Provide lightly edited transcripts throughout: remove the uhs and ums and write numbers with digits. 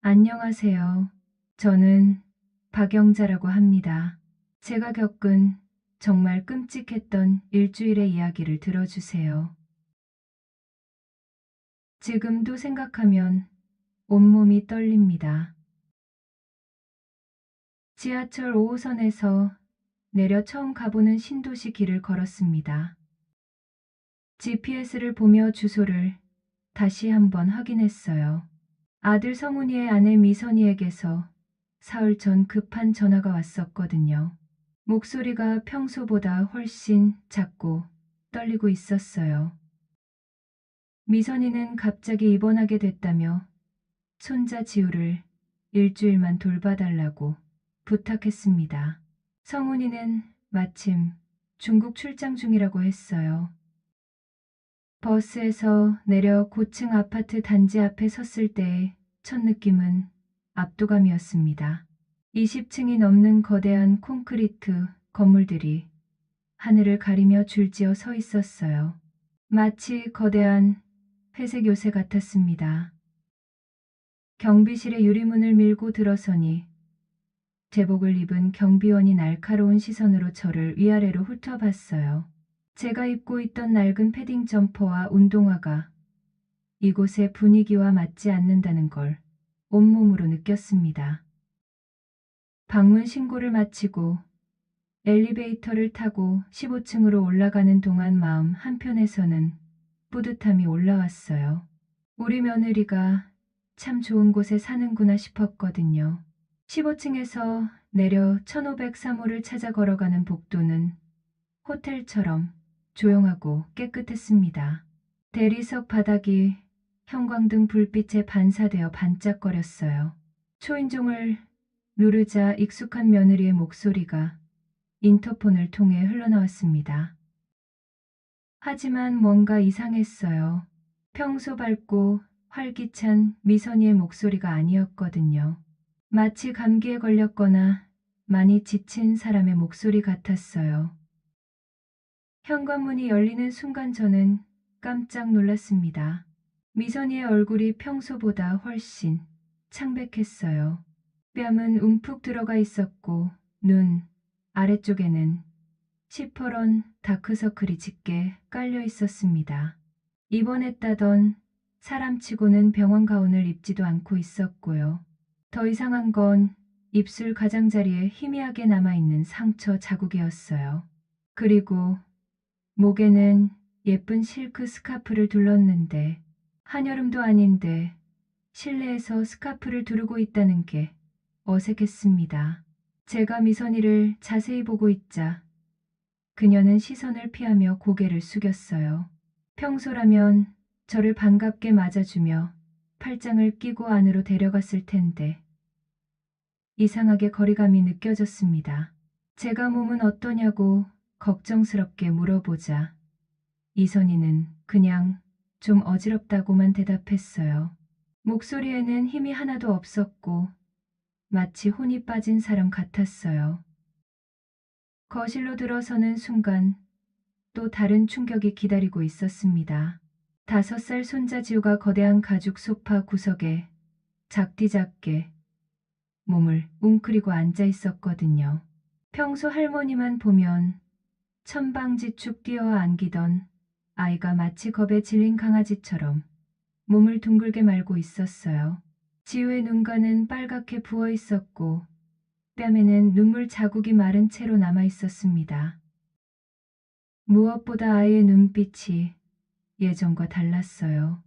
안녕하세요. 저는 박영자라고 합니다. 제가 겪은 정말 끔찍했던 일주일의 이야기를 들어주세요. 지금도 생각하면 온몸이 떨립니다. 지하철 5호선에서 내려 처음 가보는 신도시 길을 걸었습니다. GPS를 보며 주소를 다시 한번 확인했어요. 아들 성훈이의 아내 미선이에게서 사흘 전 급한 전화가 왔었거든요. 목소리가 평소보다 훨씬 작고 떨리고 있었어요. 미선이는 갑자기 입원하게 됐다며 손자 지우를 일주일만 돌봐달라고 부탁했습니다. 성훈이는 마침 중국 출장 중이라고 했어요. 버스에서 내려 고층 아파트 단지 앞에 섰을 때의 첫 느낌은 압도감이었습니다. 20층이 넘는 거대한 콘크리트 건물들이 하늘을 가리며 줄지어 서 있었어요. 마치 거대한 회색 요새 같았습니다. 경비실의 유리문을 밀고 들어서니 제복을 입은 경비원이 날카로운 시선으로 저를 위아래로 훑어봤어요. 제가 입고 있던 낡은 패딩 점퍼와 운동화가 이곳의 분위기와 맞지 않는다는 걸 온몸으로 느꼈습니다. 방문 신고를 마치고 엘리베이터를 타고 15층으로 올라가는 동안 마음 한편에서는 뿌듯함이 올라왔어요. 우리 며느리가 참 좋은 곳에 사는구나 싶었거든요. 15층에서 내려 1503호를 찾아 걸어가는 복도는 호텔처럼 조용하고 깨끗했습니다. 대리석 바닥이 형광등 불빛에 반사되어 반짝거렸어요. 초인종을 누르자 익숙한 며느리의 목소리가 인터폰을 통해 흘러나왔습니다. 하지만 뭔가 이상했어요. 평소 밝고 활기찬 미선이의 목소리가 아니었거든요. 마치 감기에 걸렸거나 많이 지친 사람의 목소리 같았어요. 현관문이 열리는 순간 저는 깜짝 놀랐습니다. 미선이의 얼굴이 평소보다 훨씬 창백했어요. 뺨은 움푹 들어가 있었고 눈 아래쪽에는 시퍼런 다크서클이 짙게 깔려 있었습니다. 입원했다던 사람치고는 병원 가운을 입지도 않고 있었고요. 더 이상한 건 입술 가장자리에 희미하게 남아있는 상처 자국이었어요. 그리고 목에는 예쁜 실크 스카프를 둘렀는데 한여름도 아닌데 실내에서 스카프를 두르고 있다는 게 어색했습니다. 제가 미선이를 자세히 보고 있자 그녀는 시선을 피하며 고개를 숙였어요. 평소라면 저를 반갑게 맞아주며 팔짱을 끼고 안으로 데려갔을 텐데 이상하게 거리감이 느껴졌습니다. 제가 몸은 어떠냐고 걱정스럽게 물어보자 이선희는 그냥 좀 어지럽다고만 대답했어요. 목소리에는 힘이 하나도 없었고 마치 혼이 빠진 사람 같았어요. 거실로 들어서는 순간 또 다른 충격이 기다리고 있었습니다. 5살 손자 지우가 거대한 가죽 소파 구석에 작디작게 몸을 웅크리고 앉아 있었거든요. 평소 할머니만 보면 천방지축 뛰어 안기던 아이가 마치 겁에 질린 강아지처럼 몸을 둥글게 말고 있었어요. 지우의 눈가는 빨갛게 부어 있었고 뺨에는 눈물 자국이 마른 채로 남아 있었습니다. 무엇보다 아이의 눈빛이 예전과 달랐어요.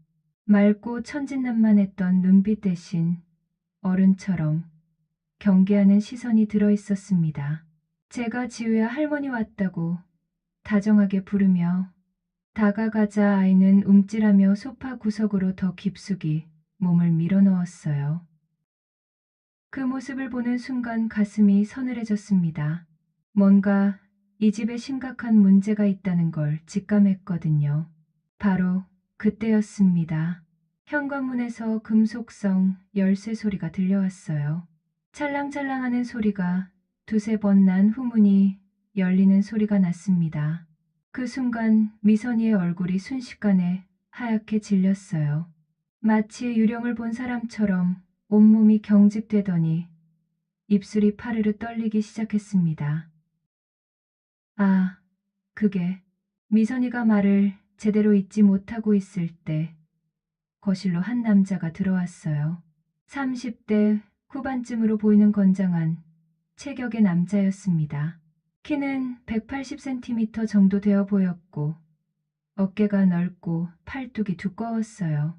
맑고 천진난만했던 눈빛 대신 어른처럼 경계하는 시선이 들어 있었습니다. 제가 지우야 할머니 왔다고 다정하게 부르며 다가가자 아이는 움찔하며 소파 구석으로 더 깊숙이 몸을 밀어넣었어요. 그 모습을 보는 순간 가슴이 서늘해졌습니다. 뭔가 이 집에 심각한 문제가 있다는 걸 직감했거든요. 바로 그때였습니다. 현관문에서 금속성 열쇠 소리가 들려왔어요. 찰랑찰랑하는 소리가 두세 번 난 후 문이 열리는 소리가 났습니다. 그 순간 미선이의 얼굴이 순식간에 하얗게 질렸어요. 마치 유령을 본 사람처럼 온몸이 경직되더니 입술이 파르르 떨리기 시작했습니다. 아, 그게 미선이가 말을 제대로 잇지 못하고 있을 때 거실로 한 남자가 들어왔어요. 30대 후반쯤으로 보이는 건장한 체격의 남자였습니다. 키는 180cm 정도 되어 보였고 어깨가 넓고 팔뚝이 두꺼웠어요.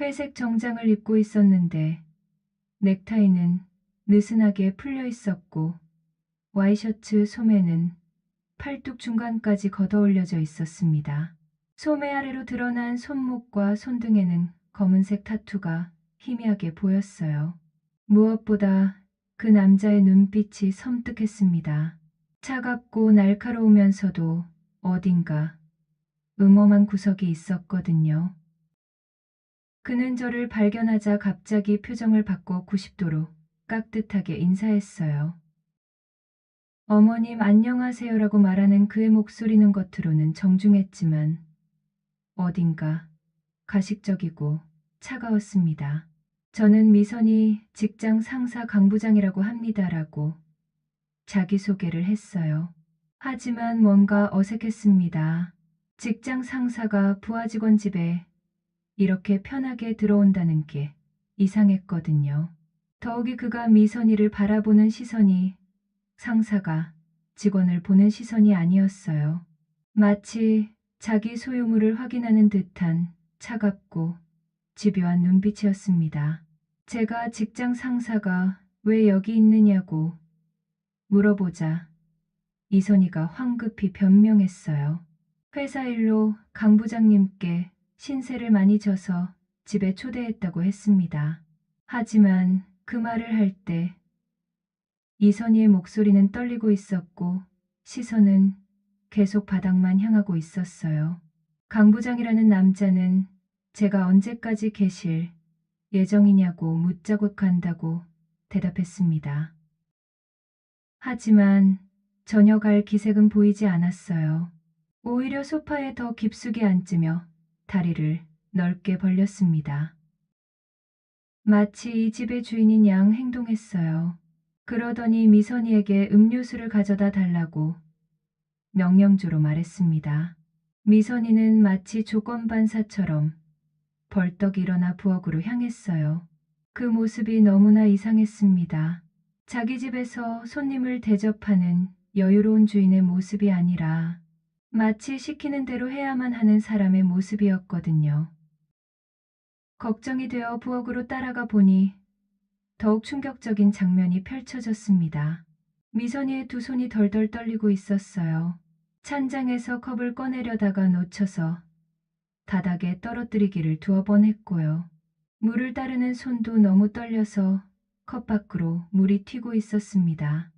회색 정장을 입고 있었는데 넥타이는 느슨하게 풀려 있었고 와이셔츠 소매는 팔뚝 중간까지 걷어올려져 있었습니다. 소매 아래로 드러난 손목과 손등에는 검은색 타투가 희미하게 보였어요. 무엇보다 그 남자의 눈빛이 섬뜩했습니다. 차갑고 날카로우면서도 어딘가 음험한 구석이 있었거든요. 그는 저를 발견하자 갑자기 표정을 바꿔 90도로 깍듯하게 인사했어요. 어머님 안녕하세요라고 말하는 그의 목소리는 겉으로는 정중했지만 어딘가 가식적이고 차가웠습니다. 저는 미선이 직장 상사 강 부장이라고 합니다라고 자기소개를 했어요. 하지만 뭔가 어색했습니다. 직장 상사가 부하 직원 집에 이렇게 편하게 들어온다는 게 이상했거든요. 더욱이 그가 미선이를 바라보는 시선이 상사가 직원을 보는 시선이 아니었어요. 마치 자기 소유물을 확인하는 듯한 차갑고 집요한 눈빛이었습니다. 제가 직장 상사가 왜 여기 있느냐고 물어보자 이선희가 황급히 변명했어요. 회사 일로 강 부장님께 신세를 많이 져서 집에 초대했다고 했습니다. 하지만 그 말을 할 때 이선희의 목소리는 떨리고 있었고 시선은 계속 바닥만 향하고 있었어요. 강 부장이라는 남자는 제가 언제까지 계실 예정이냐고 묻자고 간다고 대답했습니다. 하지만 전혀 갈 기색은 보이지 않았어요. 오히려 소파에 더 깊숙이 앉으며 다리를 넓게 벌렸습니다. 마치 이 집의 주인인 양 행동했어요. 그러더니 미선이에게 음료수를 가져다 달라고 명령조로 말했습니다. 미선이는 마치 조건반사처럼 벌떡 일어나 부엌으로 향했어요. 그 모습이 너무나 이상했습니다. 자기 집에서 손님을 대접하는 여유로운 주인의 모습이 아니라 마치 시키는 대로 해야만 하는 사람의 모습이었거든요. 걱정이 되어 부엌으로 따라가 보니 더욱 충격적인 장면이 펼쳐졌습니다. 미선이의 두 손이 덜덜 떨리고 있었어요. 찬장에서 컵을 꺼내려다가 놓쳐서 바닥에 떨어뜨리기를 두어 번 했고요. 물을 따르는 손도 너무 떨려서 컵 밖으로 물이 튀고 있었습니다.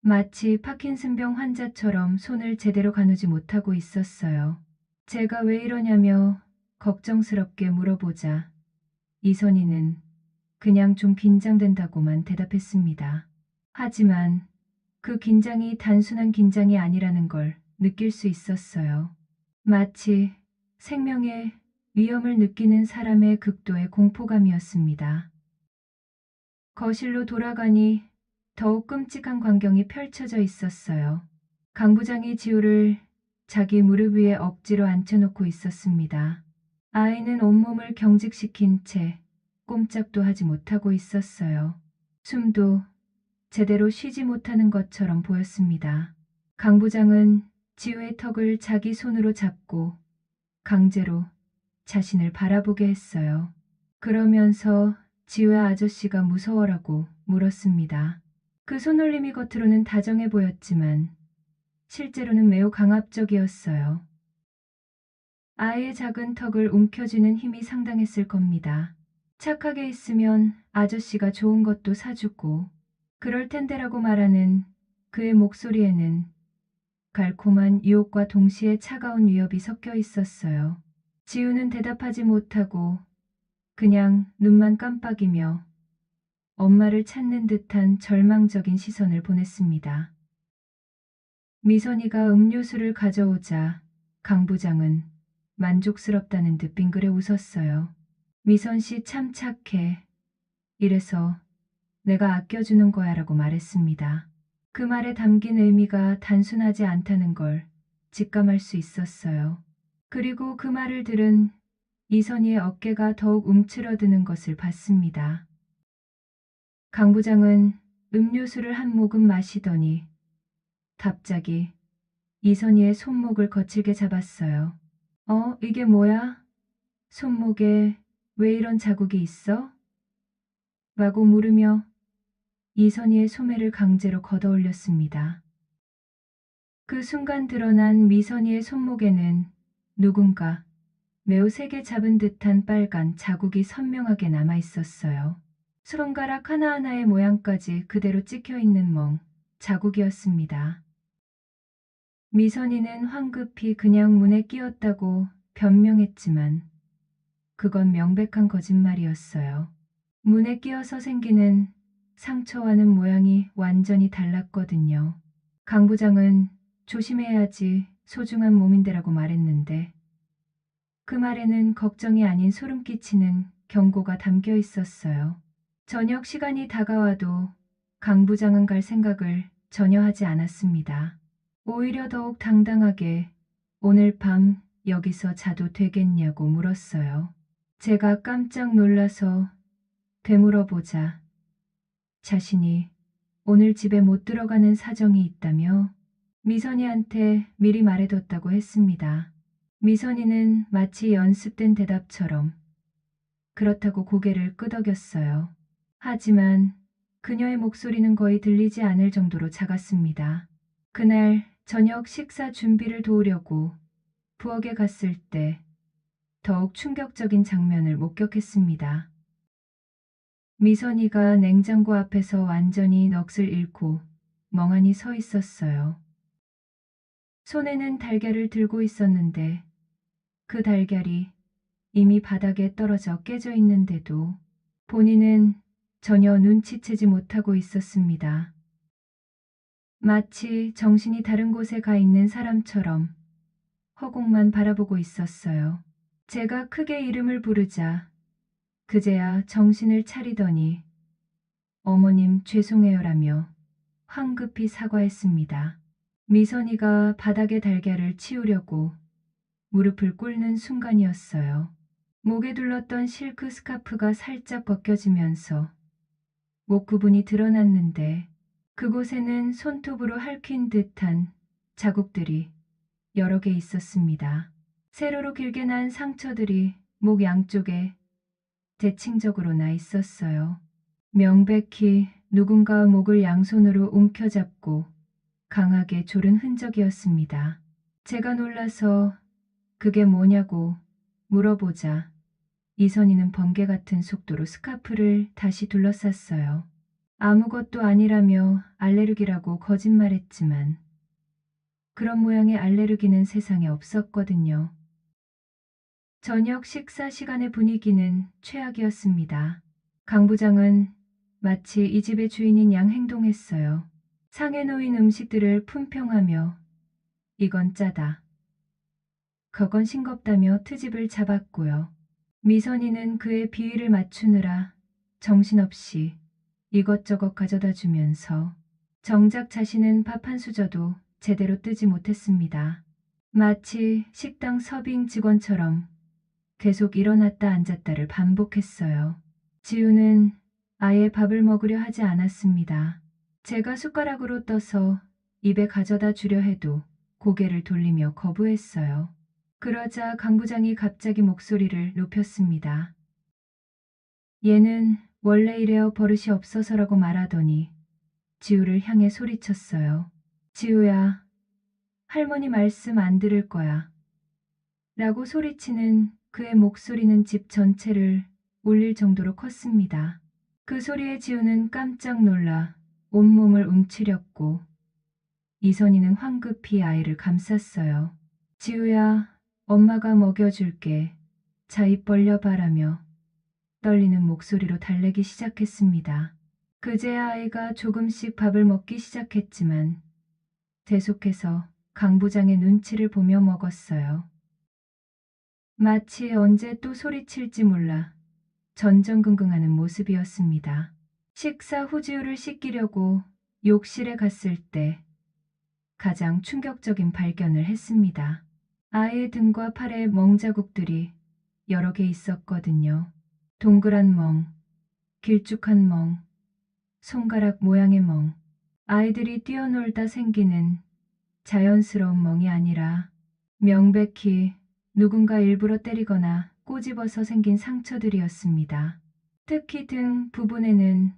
마치 파킨슨병 환자처럼 손을 제대로 가누지 못하고 있었어요. 제가 왜 이러냐며 걱정스럽게 물어보자 이선희는 그냥 좀 긴장된다고만 대답했습니다. 하지만 그 긴장이 단순한 긴장이 아니라는 걸 느낄 수 있었어요. 마치 생명의 위험을 느끼는 사람의 극도의 공포감이었습니다. 거실로 돌아가니 더욱 끔찍한 광경이 펼쳐져 있었어요. 강 부장이 지우를 자기 무릎 위에 억지로 앉혀놓고 있었습니다. 아이는 온몸을 경직시킨 채 꼼짝도 하지 못하고 있었어요. 숨도 제대로 쉬지 못하는 것처럼 보였습니다. 강 부장은 지우의 턱을 자기 손으로 잡고 강제로 자신을 바라보게 했어요. 그러면서 지우의 아저씨가 무서워라고 물었습니다. 그 손놀림이 겉으로는 다정해 보였지만 실제로는 매우 강압적이었어요. 아이의 작은 턱을 움켜쥐는 힘이 상당했을 겁니다. 착하게 있으면 아저씨가 좋은 것도 사주고 그럴 텐데라고 말하는 그의 목소리에는 달콤한 유혹과 동시에 차가운 위협이 섞여 있었어요. 지우는 대답하지 못하고 그냥 눈만 깜빡이며 엄마를 찾는 듯한 절망적인 시선을 보냈습니다. 미선이가 음료수를 가져오자 강 부장은 만족스럽다는 듯 빙그레 웃었어요. 미선 씨 참 착해. 이래서 내가 아껴주는 거야라고 말했습니다. 그 말에 담긴 의미가 단순하지 않다는 걸 직감할 수 있었어요. 그리고 그 말을 들은 이선희의 어깨가 더욱 움츠러드는 것을 봤습니다. 강 부장은 음료수를 한 모금 마시더니 갑자기 이선희의 손목을 거칠게 잡았어요. 이게 뭐야? 손목에 왜 이런 자국이 있어? 라고 물으며 이선희의 소매를 강제로 걷어올렸습니다. 그 순간 드러난 미선희의 손목에는 누군가 매우 세게 잡은 듯한 빨간 자국이 선명하게 남아 있었어요. 손가락 하나하나의 모양까지 그대로 찍혀 있는 자국이었습니다. 미선희는 황급히 그냥 문에 끼었다고 변명했지만 그건 명백한 거짓말이었어요. 문에 끼어서 생기는 상처와는 모양이 완전히 달랐거든요. 강 부장은 조심해야지 소중한 몸인데라고 말했는데 그 말에는 걱정이 아닌 소름 끼치는 경고가 담겨 있었어요. 저녁 시간이 다가와도 강 부장은 갈 생각을 전혀 하지 않았습니다. 오히려 더욱 당당하게 오늘 밤 여기서 자도 되겠냐고 물었어요. 제가 깜짝 놀라서 되물어보자 자신이 오늘 집에 못 들어가는 사정이 있다며 미선이한테 미리 말해뒀다고 했습니다. 미선이는 마치 연습된 대답처럼 그렇다고 고개를 끄덕였어요. 하지만 그녀의 목소리는 거의 들리지 않을 정도로 작았습니다. 그날 저녁 식사 준비를 도우려고 부엌에 갔을 때 더욱 충격적인 장면을 목격했습니다. 미선이가 냉장고 앞에서 완전히 넋을 잃고 멍하니 서 있었어요. 손에는 달걀을 들고 있었는데 그 달걀이 이미 바닥에 떨어져 깨져 있는데도 본인은 전혀 눈치채지 못하고 있었습니다. 마치 정신이 다른 곳에 가 있는 사람처럼 허공만 바라보고 있었어요. 제가 크게 이름을 부르자 그제야 정신을 차리더니 어머님 죄송해요라며 황급히 사과했습니다. 미선이가 바닥에 달걀을 치우려고 무릎을 꿇는 순간이었어요. 목에 둘렀던 실크 스카프가 살짝 벗겨지면서 목 부분이 드러났는데 그곳에는 손톱으로 핥힌 듯한 자국들이 여러 개 있었습니다. 세로로 길게 난 상처들이 목 양쪽에 대칭적으로 나 있었어요. 명백히 누군가 목을 양손으로 움켜잡고 강하게 조른 흔적이었습니다. 제가 놀라서 그게 뭐냐고 물어보자 이선희는 번개 같은 속도로 스카프를 다시 둘러쌌어요. 아무것도 아니라며 알레르기라고 거짓말했지만 그런 모양의 알레르기는 세상에 없었거든요. 저녁 식사 시간의 분위기는 최악이었습니다. 강 부장은 마치 이 집의 주인인 양 행동했어요. 상에 놓인 음식들을 품평하며 이건 짜다. 그건 싱겁다며 트집을 잡았고요. 미선이는 그의 비위를 맞추느라 정신없이 이것저것 가져다 주면서 정작 자신은 밥 한 수저도 제대로 뜨지 못했습니다. 마치 식당 서빙 직원처럼 계속 일어났다 앉았다를 반복했어요. 지우는 아예 밥을 먹으려 하지 않았습니다. 제가 숟가락으로 떠서 입에 가져다 주려 해도 고개를 돌리며 거부했어요. 그러자 강 부장이 갑자기 목소리를 높였습니다. 얘는 원래 이래요 버릇이 없어서라고 말하더니 지우를 향해 소리쳤어요. 지우야, 할머니 말씀 안 들을 거야. 라고 소리치는 그의 목소리는 집 전체를 울릴 정도로 컸습니다. 그 소리에 지우는 깜짝 놀라 온몸을 움츠렸고 이선희는 황급히 아이를 감쌌어요. 지우야, 엄마가 먹여줄게. 자, 입 벌려 바라며 떨리는 목소리로 달래기 시작했습니다. 그제야 아이가 조금씩 밥을 먹기 시작했지만 계속해서 강 부장의 눈치를 보며 먹었어요. 마치 언제 또 소리칠지 몰라 전전긍긍하는 모습이었습니다. 식사 후 지우를 씻기려고 욕실에 갔을 때 가장 충격적인 발견을 했습니다. 아이의 등과 팔에 멍자국들이 여러 개 있었거든요. 동그란 멍, 길쭉한 멍, 손가락 모양의 멍. 아이들이 뛰어놀다 생기는 자연스러운 멍이 아니라 명백히 누군가 일부러 때리거나 꼬집어서 생긴 상처들이었습니다. 특히 등 부분에는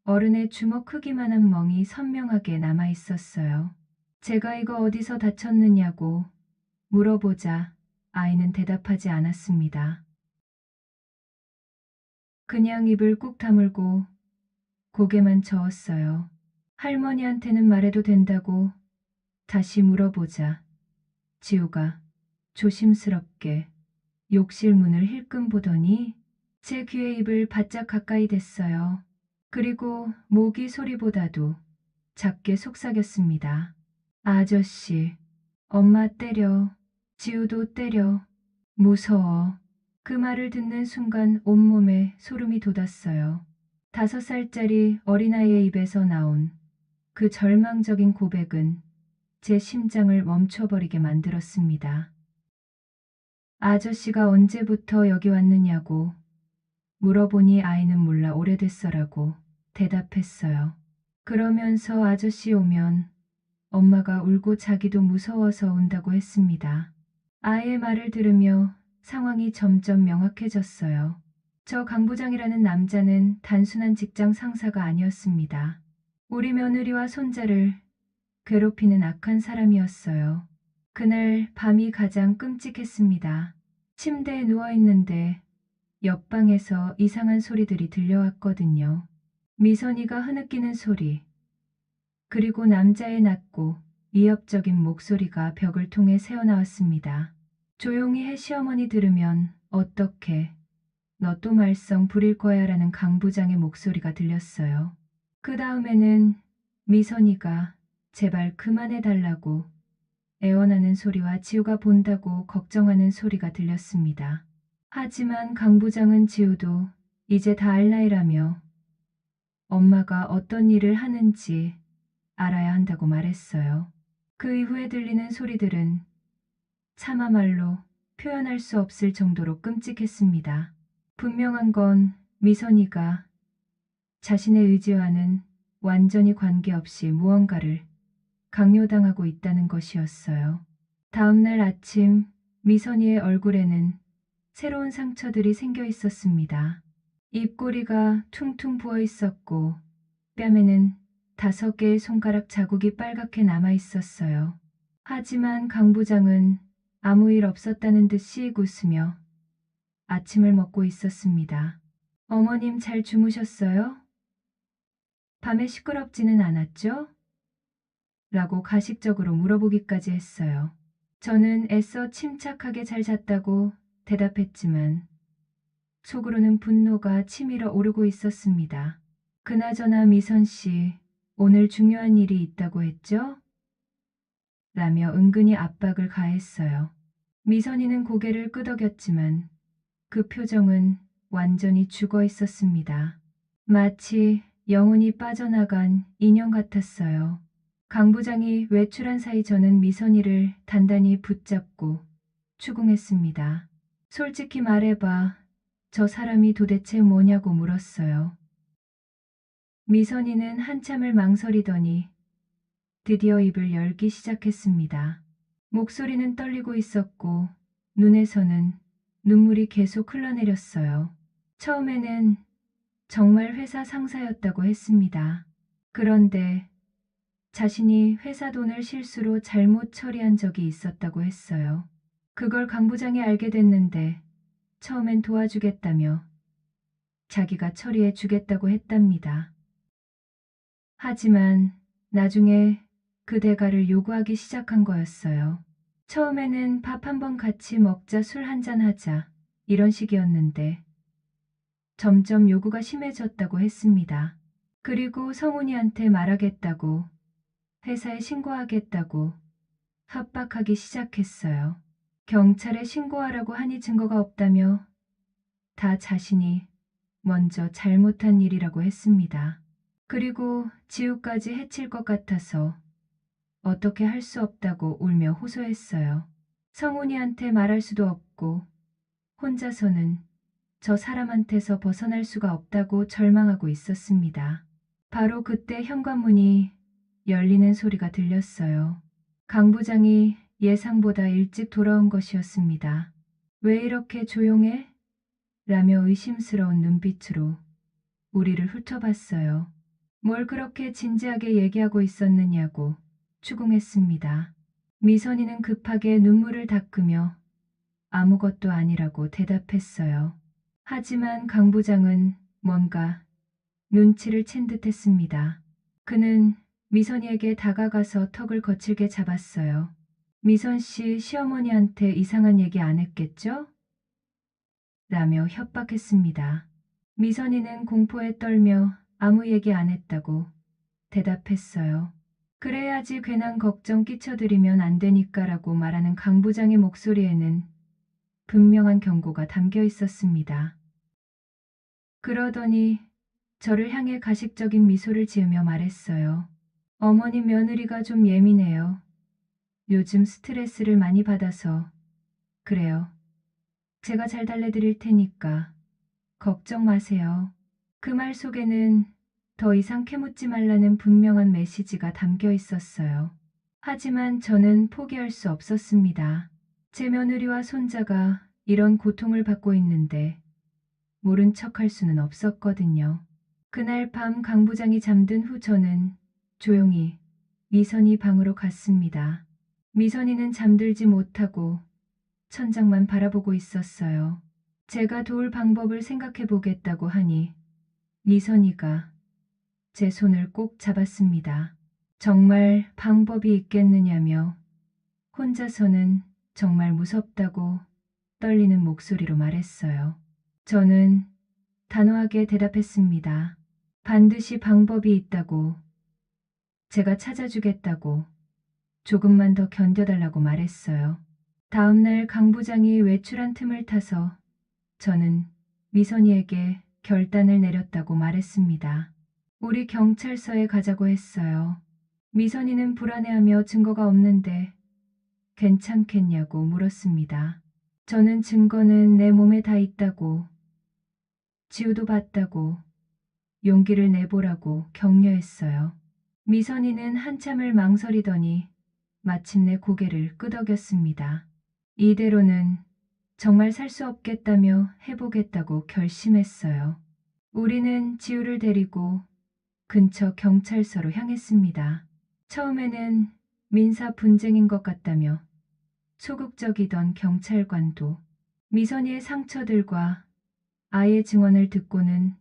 어른의 주먹 크기만한 멍이 선명하게 남아 있었어요. 제가 이거 어디서 다쳤느냐고 물어보자 아이는 대답하지 않았습니다. 그냥 입을 꾹 다물고 고개만 저었어요. 할머니한테는 말해도 된다고 다시 물어보자 지우가 조심스럽게 욕실 문을 힐끔 보더니 제 귀에 입을 바짝 가까이 댔어요. 그리고 모기 소리보다도 작게 속삭였습니다. 아저씨, 엄마 때려. 지우도 때려. 무서워. 그 말을 듣는 순간 온몸에 소름이 돋았어요. 5살짜리 어린아이의 입에서 나온 그 절망적인 고백은 제 심장을 멈춰버리게 만들었습니다. 아저씨가 언제부터 여기 왔느냐고 물어보니 아이는 몰라 오래됐어라고 대답했어요. 그러면서 아저씨 오면 엄마가 울고 자기도 무서워서 온다고 했습니다. 아이의 말을 들으며 상황이 점점 명확해졌어요. 저 강 부장이라는 남자는 단순한 직장 상사가 아니었습니다. 우리 며느리와 손자를 괴롭히는 악한 사람이었어요. 그날 밤이 가장 끔찍했습니다. 침대에 누워있는데 옆방에서 이상한 소리들이 들려왔거든요. 미선이가 흐느끼는 소리, 그리고 남자의 낮고 위협적인 목소리가 벽을 통해 새어나왔습니다. 조용히 해 시어머니 들으면 어떡해. 너 또 말썽 부릴 거야 라는 강 부장의 목소리가 들렸어요. 그 다음에는 미선이가 제발 그만해 달라고 애원하는 소리와 지우가 본다고 걱정하는 소리가 들렸습니다. 하지만 강 부장은 지우도 이제 다 알 나이라며 엄마가 어떤 일을 하는지 알아야 한다고 말했어요. 그 이후에 들리는 소리들은 차마 말로 표현할 수 없을 정도로 끔찍했습니다. 분명한 건 미선이가 자신의 의지와는 완전히 관계없이 무언가를 강요당하고 있다는 것이었어요. 다음 날 아침 미선이의 얼굴에는 새로운 상처들이 생겨 있었습니다. 입꼬리가 퉁퉁 부어 있었고 뺨에는 5개의 손가락 자국이 빨갛게 남아 있었어요. 하지만 강 부장은 아무 일 없었다는 듯 씩 웃으며 아침을 먹고 있었습니다. 어머님 잘 주무셨어요? 밤에 시끄럽지는 않았죠? 라고 가식적으로 물어보기까지 했어요. 저는 애써 침착하게 잘 잤다고 대답했지만 속으로는 분노가 치밀어 오르고 있었습니다. 그나저나 미선 씨, 오늘 중요한 일이 있다고 했죠? 라며 은근히 압박을 가했어요. 미선이는 고개를 끄덕였지만 그 표정은 완전히 죽어 있었습니다. 마치 영혼이 빠져나간 인형 같았어요. 강 부장이 외출한 사이 저는 미선이를 단단히 붙잡고 추궁했습니다. 솔직히 말해봐. 저 사람이 도대체 뭐냐고 물었어요. 미선이는 한참을 망설이더니 드디어 입을 열기 시작했습니다. 목소리는 떨리고 있었고 눈에서는 눈물이 계속 흘러내렸어요. 처음에는 정말 회사 상사였다고 했습니다. 그런데 자신이 회사 돈을 실수로 잘못 처리한 적이 있었다고 했어요. 그걸 강 부장이 알게 됐는데 처음엔 도와주겠다며 자기가 처리해 주겠다고 했답니다. 하지만 나중에 그 대가를 요구하기 시작한 거였어요. 처음에는 밥 한번 같이 먹자, 술 한잔 하자 이런 식이었는데 점점 요구가 심해졌다고 했습니다. 그리고 성훈이한테 말하겠다고, 회사에 신고하겠다고 협박하기 시작했어요. 경찰에 신고하라고 하니 증거가 없다며 다 자신이 먼저 잘못한 일이라고 했습니다. 그리고 지우까지 해칠 것 같아서 어떻게 할 수 없다고 울며 호소했어요. 성훈이한테 말할 수도 없고 혼자서는 저 사람한테서 벗어날 수가 없다고 절망하고 있었습니다. 바로 그때 현관문이 열리는 소리가 들렸어요. 강 부장이 예상보다 일찍 돌아온 것이었습니다. 왜 이렇게 조용해? 라며 의심스러운 눈빛으로 우리를 훑어봤어요. 뭘 그렇게 진지하게 얘기하고 있었느냐고 추궁했습니다. 미선이는 급하게 눈물을 닦으며 아무것도 아니라고 대답했어요. 하지만 강 부장은 뭔가 눈치를 챈 듯했습니다. 그는 미선이에게 다가가서 턱을 거칠게 잡았어요. 미선 씨 시어머니한테 이상한 얘기 안 했겠죠? 라며 협박했습니다. 미선이는 공포에 떨며 아무 얘기 안 했다고 대답했어요. 그래야지 괜한 걱정 끼쳐드리면 안 되니까라고 말하는 강 부장의 목소리에는 분명한 경고가 담겨 있었습니다. 그러더니 저를 향해 가식적인 미소를 지으며 말했어요. 어머니 며느리가 좀 예민해요. 요즘 스트레스를 많이 받아서 그래요. 제가 잘 달래드릴 테니까 걱정 마세요. 그 말 속에는 더 이상 캐묻지 말라는 분명한 메시지가 담겨 있었어요. 하지만 저는 포기할 수 없었습니다. 제 며느리와 손자가 이런 고통을 받고 있는데 모른 척할 수는 없었거든요. 그날 밤 강 부장이 잠든 후 저는 조용히 미선이 방으로 갔습니다. 미선이는 잠들지 못하고 천장만 바라보고 있었어요. 제가 도울 방법을 생각해 보겠다고 하니 미선이가 제 손을 꼭 잡았습니다. 정말 방법이 있겠느냐며 혼자서는 정말 무섭다고 떨리는 목소리로 말했어요. 저는 단호하게 대답했습니다. 반드시 방법이 있다고, 제가 찾아주겠다고, 조금만 더 견뎌달라고 말했어요. 다음 날 강 부장이 외출한 틈을 타서 저는 미선이에게 결단을 내렸다고 말했습니다. 우리 경찰서에 가자고 했어요. 미선이는 불안해하며 증거가 없는데 괜찮겠냐고 물었습니다. 저는 증거는 내 몸에 다 있다고, 지우도 봤다고, 용기를 내보라고 격려했어요. 미선이는 한참을 망설이더니 마침내 고개를 끄덕였습니다. 이대로는 정말 살 수 없겠다며 해보겠다고 결심했어요. 우리는 지우를 데리고 근처 경찰서로 향했습니다. 처음에는 민사 분쟁인 것 같다며 소극적이던 경찰관도 미선이의 상처들과 아이의 증언을 듣고는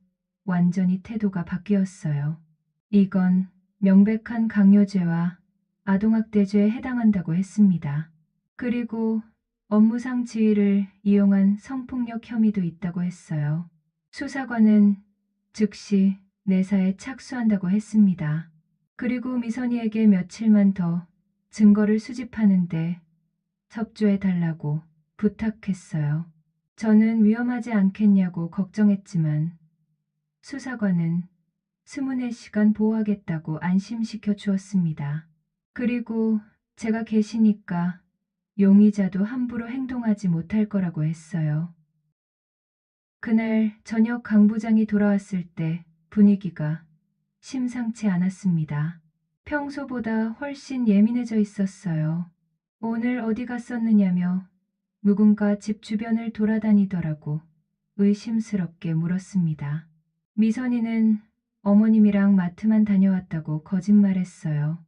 완전히 태도가 바뀌었어요. 이건 명백한 강요죄와 아동학대죄에 해당한다고 했습니다. 그리고 업무상 지위를 이용한 성폭력 혐의도 있다고 했어요. 수사관은 즉시 내사에 착수한다고 했습니다. 그리고 미선이에게 며칠만 더 증거를 수집하는데 협조해달라고 부탁했어요. 저는 위험하지 않겠냐고 걱정했지만 수사관은 24시간 보호하겠다고 안심시켜 주었습니다. 그리고 제가 계시니까 용의자도 함부로 행동하지 못할 거라고 했어요. 그날 저녁 강 부장이 돌아왔을 때 분위기가 심상치 않았습니다. 평소보다 훨씬 예민해져 있었어요. 오늘 어디 갔었느냐며 누군가 집 주변을 돌아다니더라고 의심스럽게 물었습니다. 미선이는 어머님이랑 마트만 다녀왔다고 거짓말했어요.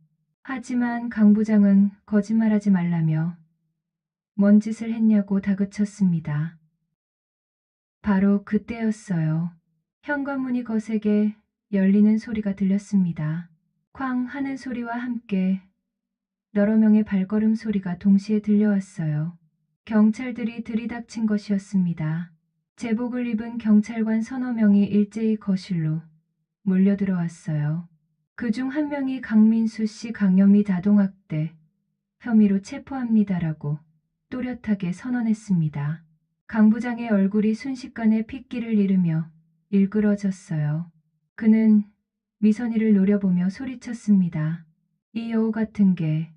하지만 강 부장은 거짓말하지 말라며 뭔 짓을 했냐고 다그쳤습니다. 바로 그때였어요. 현관문이 거세게 열리는 소리가 들렸습니다. 쾅 하는 소리와 함께 여러 명의 발걸음 소리가 동시에 들려왔어요. 경찰들이 들이닥친 것이었습니다. 제복을 입은 경찰관 서너 명이 일제히 거실로 몰려들어왔어요. 그중 한 명이 강민수 씨 강요및 아동학대 혐의로 체포합니다라고 또렷하게 선언했습니다. 강 부장의 얼굴이 순식간에 핏기를 잃으며 일그러졌어요. 그는 미선이를 노려보며 소리쳤습니다. 이 여우 같은 게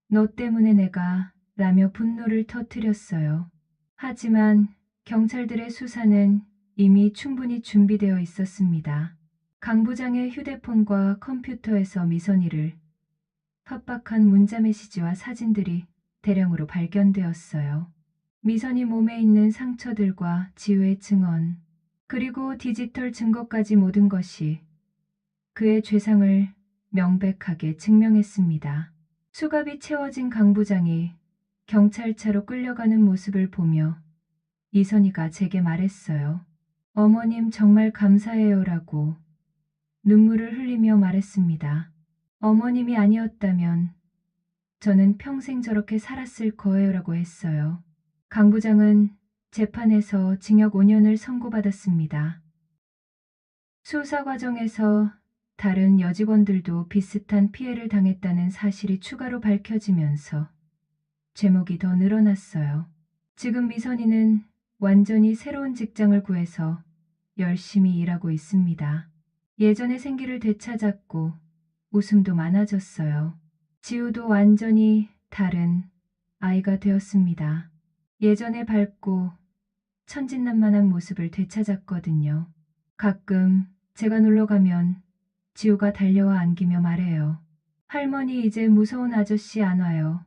너 때문에 내가 라며 분노를 터뜨렸어요. 하지만 경찰들의 수사는 이미 충분히 준비되어 있었습니다. 강 부장의 휴대폰과 컴퓨터에서 미선이를 협박한 문자 메시지와 사진들이 대량으로 발견되었어요. 미선이 몸에 있는 상처들과 지우의 증언, 그리고 디지털 증거까지 모든 것이 그의 죄상을 명백하게 증명했습니다. 수갑이 채워진 강 부장이 경찰차로 끌려가는 모습을 보며 이선희가 제게 말했어요. 어머님 정말 감사해요라고 눈물을 흘리며 말했습니다. 어머님이 아니었다면 저는 평생 저렇게 살았을 거예요라고 했어요. 강 부장은 재판에서 징역 5년을 선고받았습니다. 수사 과정에서 다른 여직원들도 비슷한 피해를 당했다는 사실이 추가로 밝혀지면서 제목이 더 늘어났어요. 지금 미선이는 완전히 새로운 직장을 구해서 열심히 일하고 있습니다. 예전의 생기를 되찾았고 웃음도 많아졌어요. 지우도 완전히 다른 아이가 되었습니다. 예전의 밝고 천진난만한 모습을 되찾았거든요. 가끔 제가 놀러 가면 지우가 달려와 안기며 말해요. 할머니 이제 무서운 아저씨 안 와요.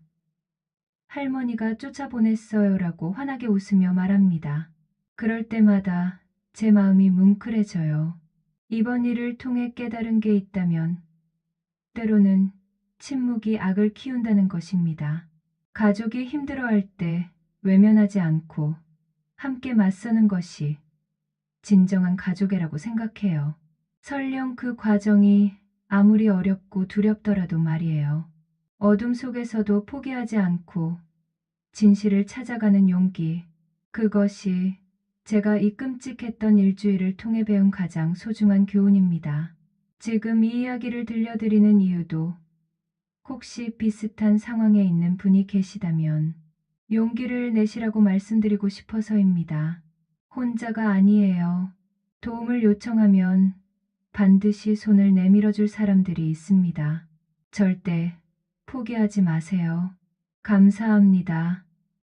할머니가 쫓아보냈어요라고 환하게 웃으며 말합니다. 그럴 때마다 제 마음이 뭉클해져요. 이번 일을 통해 깨달은 게 있다면 때로는 침묵이 악을 키운다는 것입니다. 가족이 힘들어할 때 외면하지 않고 함께 맞서는 것이 진정한 가족애라고 생각해요. 설령 그 과정이 아무리 어렵고 두렵더라도 말이에요. 어둠 속에서도 포기하지 않고 진실을 찾아가는 용기, 그것이 제가 이 끔찍했던 일주일을 통해 배운 가장 소중한 교훈입니다. 지금 이 이야기를 들려드리는 이유도 혹시 비슷한 상황에 있는 분이 계시다면 용기를 내시라고 말씀드리고 싶어서입니다. 혼자가 아니에요. 도움을 요청하면 반드시 손을 내밀어줄 사람들이 있습니다. 절대 포기하지 마세요. 감사합니다.